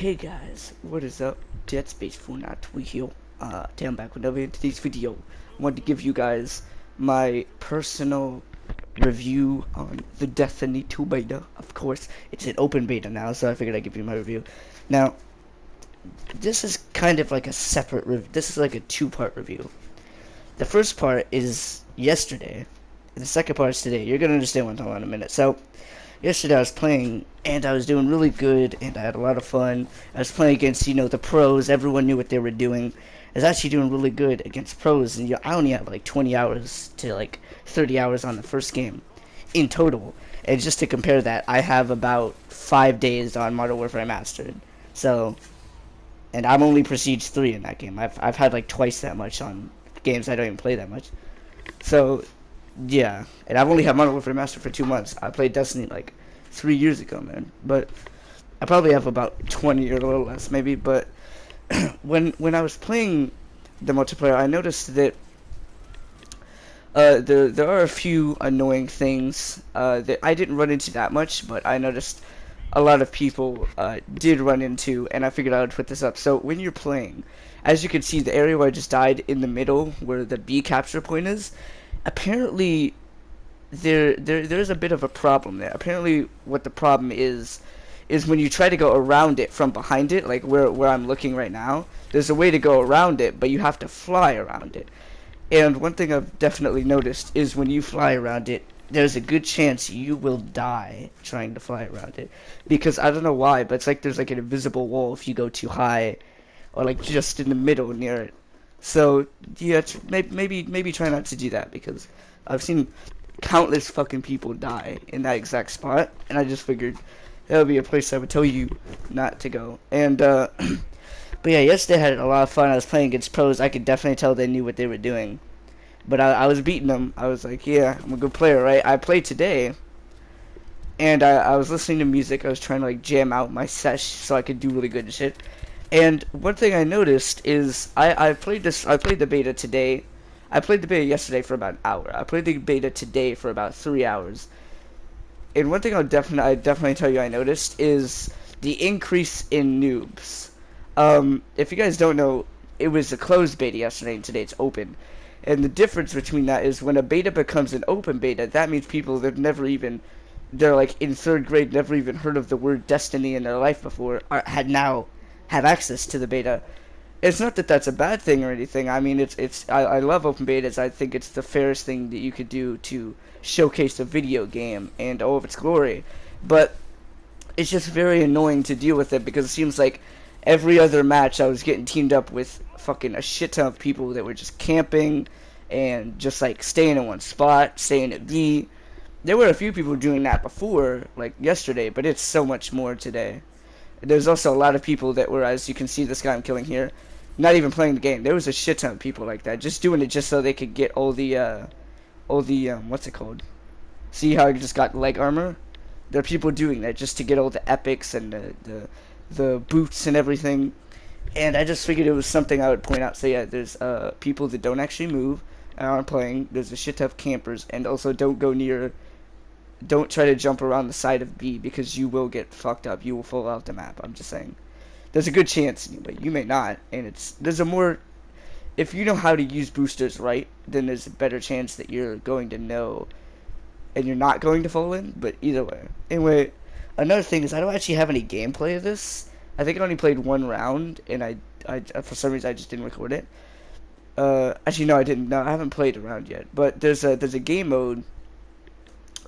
Hey guys, what is up? Dead Space 492 here. Today I'm back with another in today's video. I wanted to give you guys my personal review on the Destiny 2 beta. Of course, it's an open beta now, so I figured I'd give you my review. Now, this is kind of like a separate review. This is like a two-part review. The first part is yesterday, and the second part is today. You're gonna understand what I'm talking about in a minute. So, yesterday I was playing, and I was doing really good, and I had a lot of fun. I was playing against, the pros. Everyone knew what they were doing. I was actually doing really good against pros, and I only had like 20 hours to like 30 hours on the first game in total. And just to compare that, I have about 5 days on Modern Warfare Mastered. So, and I'm only Prestige 3 in that game. I've had like twice that much on games I don't even play that much. So, yeah, and I've only had Modern Warfare Master for 2 months. I played Destiny like 3 years ago, man. But I probably have about 20 or a little less, maybe. But when I was playing the multiplayer, I noticed that there are a few annoying things that I didn't run into that much, but I noticed a lot of people did run into, and I figured I would put this up. So when you're playing, as you can see, the area where I just died in the middle, where the B capture point is, apparently there's a bit of a problem there. Apparently what the problem is when you try to go around it from behind it, like where I'm looking right now, there's a way to go around it, but you have to fly around it. And one thing I've definitely noticed is when you fly around it, there's a good chance you will die trying to fly around it. Because I don't know why, but it's like there's like an invisible wall if you go too high, or like just in the middle near it. So yeah, maybe try not to do that, because I've seen countless fucking people die in that exact spot, and I just figured that would be a place I would tell you not to go. And but yeah, yesterday I had a lot of fun. I was playing against pros. I could definitely tell they knew what they were doing. But I was beating them. I was like, yeah, I'm a good player, right? I played today, and I was listening to music. I was trying to like jam out my sesh so I could do really good and shit. And one thing I noticed is I played the beta today. I played the beta yesterday for about an hour. I played the beta today for about 3 hours. And one thing I definitely tell you I noticed is the increase in noobs. If you guys don't know, it was a closed beta yesterday, and today it's open. And the difference between that is when a beta becomes an open beta, that means people that they're like in 3rd grade, never even heard of the word Destiny in their life before, now have access to the beta. It's not that that's a bad thing or anything. I mean, I love open betas. I think it's the fairest thing that you could do to showcase a video game and all of its glory. But it's just very annoying to deal with it, because it seems like every other match I was getting teamed up with fucking a shit ton of people that were just camping and just like staying in one spot, staying at B. There were a few people doing that before, like yesterday, but it's so much more today. There's also a lot of people that were, as you can see, this guy I'm killing here, not even playing the game. There was a shit ton of people like that, just doing it just so they could get all the what's it called? See how I just got leg armor? There are people doing that just to get all the epics and the boots and everything. And I just figured it was something I would point out. So yeah, there's people that don't actually move and aren't playing. There's a shit ton of campers, and also don't try to jump around the side of B, because you will get fucked up. You will fall out the map. I'm just saying. There's a good chance, but you may not. And if you know how to use boosters right, then there's a better chance that you're going to know and you're not going to fall in. But either way. Anyway, another thing is I don't actually have any gameplay of this. I think I only played 1 round, and I for some reason I just didn't record it. Actually no, I didn't. No, I haven't played a round yet. But there's a game mode,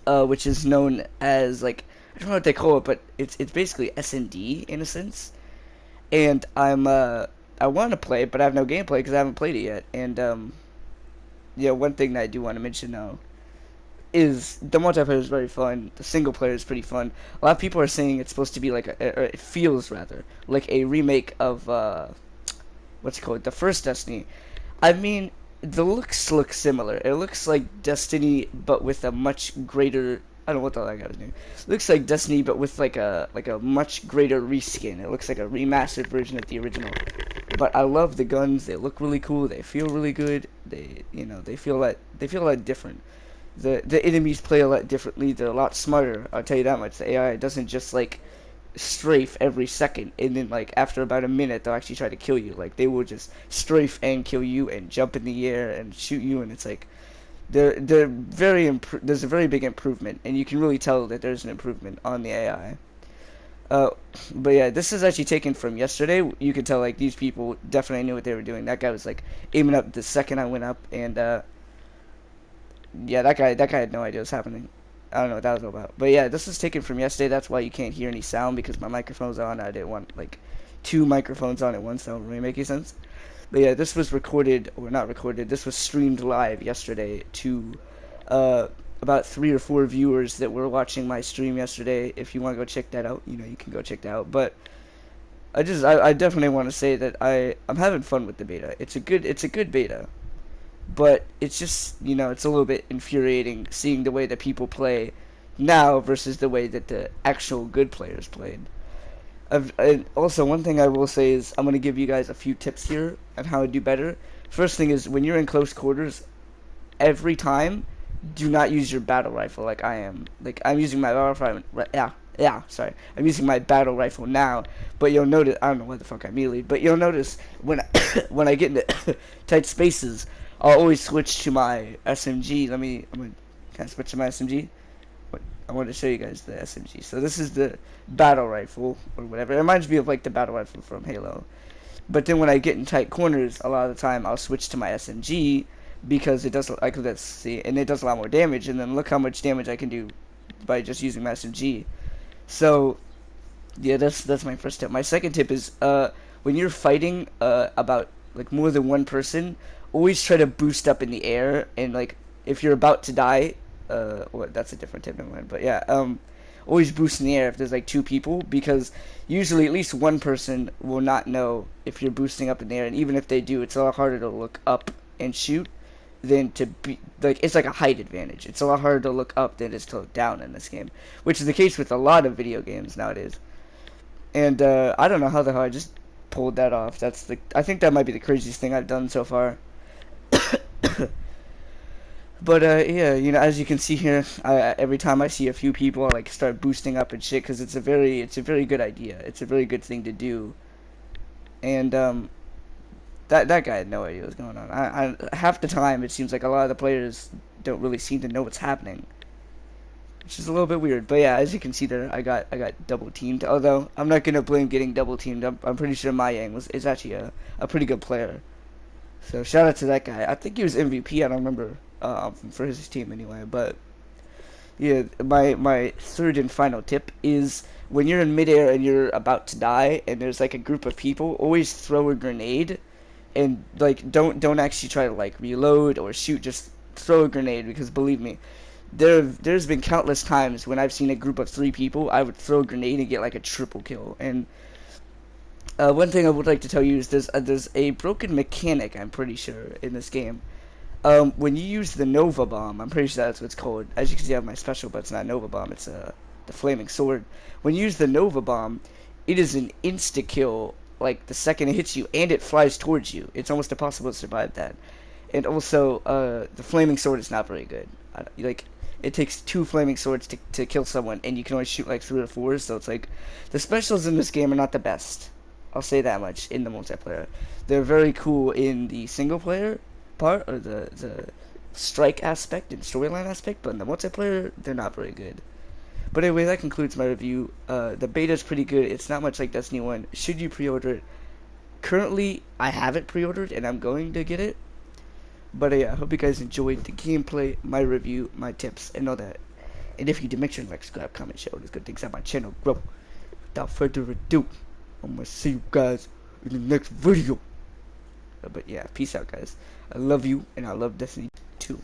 which is known as, like, I don't know what they call it, but it's basically S&D in a sense. And I want to play it, but I have no gameplay because I haven't played it yet. And yeah, one thing that I do want to mention now is the multiplayer is very fun. The single player is pretty fun. A lot of people are saying it's supposed to be like or it feels rather like a remake of what's it called, the first Destiny. I mean, the looks look similar. It looks like Destiny, but with a much greater. I don't know what the hell I got his name. It looks like Destiny, but with like a much greater reskin. It looks like a remastered version of the original. But I love the guns. They look really cool. They feel really good. They feel a lot different. The enemies play a lot differently. They're a lot smarter. I'll tell you that much. The AI doesn't just like strafe every second, and then like after about a minute they'll actually try to kill you. Like they will just strafe and kill you and jump in the air and shoot you, and it's like they're there's a very big improvement, and you can really tell that there's an improvement on the AI. Uh, but yeah, this is actually taken from yesterday. You could tell like these people definitely knew what they were doing. That guy was like aiming up the second I went up, and yeah, that guy had no idea what was happening. I don't know what that was all about. But yeah, this is taken from yesterday. That's why you can't hear any sound, because my microphone's on. I didn't want like two microphones on at once. That don't really make any sense. But yeah, this was recorded, or not recorded. This was streamed live yesterday to uh, about 3 or 4 viewers that were watching my stream yesterday. If you want to go check that out, you can go check that out. But I definitely want to say that I'm having fun with the beta. It's a good beta, but it's just it's a little bit infuriating seeing the way that people play now versus the way that the actual good players played. And also, one thing I will say is I'm going to give you guys a few tips here on how to do better. First thing is, when you're in close quarters, every time, do not use your battle rifle like I am. Like, I'm using my battle rifle, sorry. I'm using my battle rifle now, but you'll notice, I don't know what the fuck I melee, but you'll notice when when I get into tight spaces, I'll always switch to my SMG. Can I switch to my SMG? I want to show you guys the SMG. So this is the battle rifle, or whatever. It reminds me of like the battle rifle from Halo. But then when I get in tight corners, a lot of the time I'll switch to my SMG, because it does, like, let's see, and it does a lot more damage, and then look how much damage I can do by just using my SMG. So yeah, that's my first tip. My second tip is when you're fighting about like more than one person, always try to boost up in the air, and like if you're about to die, well, that's a different tip, never mind. But yeah, always boost in the air if there's like two people, because usually at least one person will not know if you're boosting up in the air, and even if they do, it's a lot harder to look up and shoot than to be like, it's like a height advantage. It's a lot harder to look up than it is to look down in this game, which is the case with a lot of video games nowadays. And I don't know how the hell I just pulled that off. I think that might be the craziest thing I've done so far. But yeah, as you can see here, every time I see a few people, I like start boosting up and shit, because it's a very good idea. It's a very good thing to do. And that guy had no idea what was going on. Half the time it seems like a lot of the players don't really seem to know what's happening, which is a little bit weird. But yeah, as you can see there, I got double teamed. Although I'm not gonna blame getting double teamed. I'm pretty sure my Yang is actually a pretty good player. So shout out to that guy. I think he was MVP. I don't remember for his team anyway. But yeah, my third and final tip is, when you're in midair and you're about to die and there's like a group of people, always throw a grenade, and like don't actually try to like reload or shoot. Just throw a grenade, because believe me, there's been countless times when I've seen a group of 3 people, I would throw a grenade and get like a triple kill. And one thing I would like to tell you is there's a broken mechanic, I'm pretty sure, in this game. When you use the Nova Bomb, I'm pretty sure that's what it's called. As you can see, I have my special, but it's not Nova Bomb. It's the Flaming Sword. When you use the Nova Bomb, it is an insta kill. Like the second it hits you, and it flies towards you. It's almost impossible to survive that. And also, the Flaming Sword is not very good. Like, it takes 2 Flaming Swords to kill someone, and you can only shoot like 3 or 4. So it's like, the specials in this game are not the best. I'll say that much in the multiplayer. They're very cool in the single player part, or the strike aspect and storyline aspect, but in the multiplayer, they're not very good. But anyway, that concludes my review. The beta is pretty good. It's not much like Destiny 1. Should you pre-order it? Currently, I have it pre-ordered, and I'm going to get it. But yeah, I hope you guys enjoyed the gameplay, my review, my tips, and all that. And if you did, make sure to like, subscribe, comment, share all these good things on my channel grow. Without further ado, I'm gonna see you guys in the next video. But yeah, peace out, guys. I love you, and I love Destiny 2.